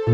Hôm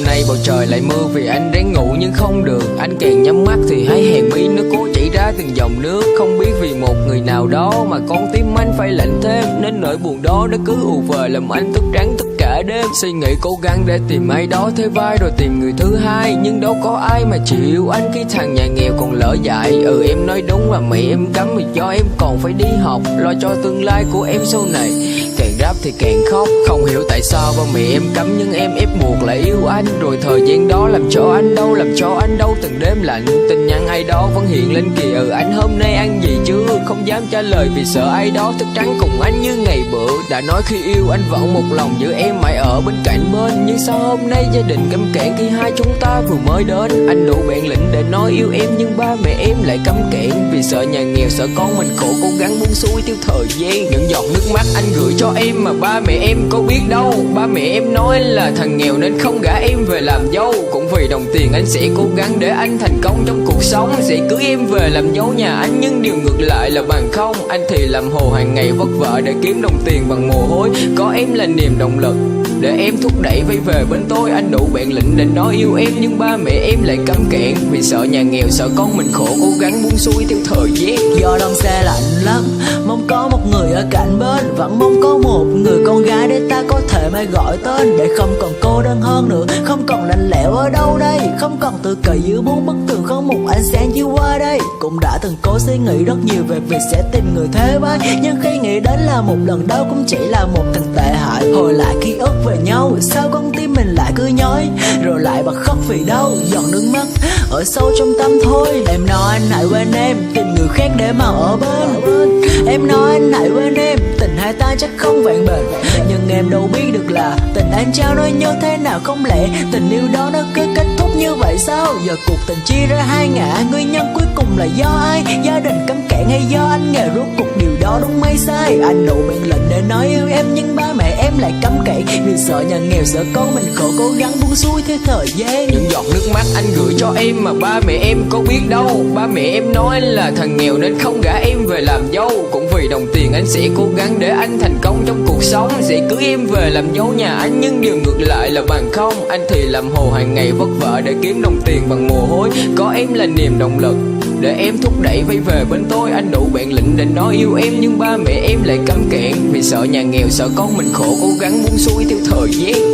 nay bầu trời lại mưa vì anh ráng ngủ nhưng không được. Anh càng nhắm mắt thì thấy hàng mi nước cố chảy ra từng dòng nước. Không biết vì một người nào đó mà con tim anh phải lạnh thêm, nên nỗi buồn đó đã cứ ù về làm anh thức trắng tất cả đêm. Suy nghĩ cố gắng để tìm ai đó thay vai rồi tìm người thứ hai, nhưng đâu có ai mà chịu anh khi thằng nhà nghèo còn lỡ dại. Em nói đúng là mẹ em cấm vì cho em còn phải đi học, lo cho tương lai của em sau này. Càng rap thì càng khóc, không hiểu tại sao ba mẹ em cấm nhưng em ép buộc lại yêu anh. Rồi thời gian đó làm cho anh đâu từng đêm lạnh. Tin nhắn ai đó vẫn hiện lên kìa, anh hôm nay ăn gì chưa? Không dám trả lời vì sợ ai đó thức trắng cùng anh như ngày bữa. Đã nói khi yêu anh vẫn một lòng giữ em mãi ở bên cạnh bên, nhưng sao hôm nay gia đình cấm cản khi hai chúng ta vừa mới đến. Anh đủ bản lĩnh để nói yêu em nhưng ba mẹ em lại cấm cản, vì sợ nhà nghèo sợ con mình khổ cố gắng buông xuôi tiêu thời gian. Những giọt nước mắt anh gửi cho em mà ba mẹ em có biết đâu. Ba mẹ em nói anh là thằng nghèo nên không gả em về làm dâu. Cũng vì đồng tiền anh sẽ cố gắng để anh thành công trong cuộc sống, sẽ cưới em về làm dâu nhà anh. Nhưng điều ngược lại là bằng không, anh thì làm hồ hàng ngày vất vả để kiếm đồng tiền bằng mồ hôi. Có em là niềm động lực để em thúc đẩy vay về bên tôi. Anh đủ bản lĩnh để nói yêu em nhưng ba mẹ em lại cấm cản, vì sợ nhà nghèo sợ con mình khổ cố gắng buông xuôi theo thời gian. Do đông xe lạnh lắm, mong có một người ở cạnh bên, vẫn mong có một người con gái để ta có thể mai gọi tên. Để không còn cô đơn hơn nữa, không còn lạnh lẽo ở đâu đây, không còn tự cậy giữa bốn bức tường, không một ánh sáng chiếu qua đây. Cũng đã từng cố suy nghĩ rất nhiều về việc sẽ tìm người thế vai, nhưng khi nghĩ đến là một lần đâu cũng chỉ là một thằng tệ hại. Hồi lại ký ức về nhau, sao con tim mình lại cứ nhói, rồi lại bật khóc vì đâu giọt nước mắt ở sâu trong tâm thôi. Em nói anh hãy quên em, tìm người khác để mà ở bên. Em nói anh hãy quên em, tình hai ta chắc không vẹn bền. Nhưng em đâu biết được là tình anh trao nó như thế nào. Không lẽ tình yêu đó nó cứ kết thúc như vậy sao? Giờ cuộc tình chia ra hai ngả, nguyên nhân cuối cùng là do ai? Gia đình cấm cản hay do anh nghèo? Rốt cuộc điều đó đúng hay sai? Anh đủ bản lĩnh để nói yêu em nhưng ba mẹ em lại cấm cản, vì sợ nhà nghèo sợ con mình khổ cố gắng buông xuôi theo thời gian. Những giọt nước mắt anh gửi cho em mà ba mẹ em có biết đâu. Ba mẹ em nói anh là thằng nghèo nên không gả em về làm dâu. Cũng vì đồng tiền anh sẽ cố gắng để anh thành công trong cuộc sống, sẽ cưới em về làm dâu nhà anh. Nhưng điều ngược lại là bằng không, anh thì làm hồ hàng ngày vất vả để kiếm đồng tiền bằng mồ hôi. Có em là niềm động lực để em thúc đẩy vay về bên tôi. Anh đủ bản lĩnh để nói yêu em nhưng ba mẹ em lại cấm cản, vì sợ nhà nghèo sợ con mình khổ cố gắng buông xuôi theo thời gian.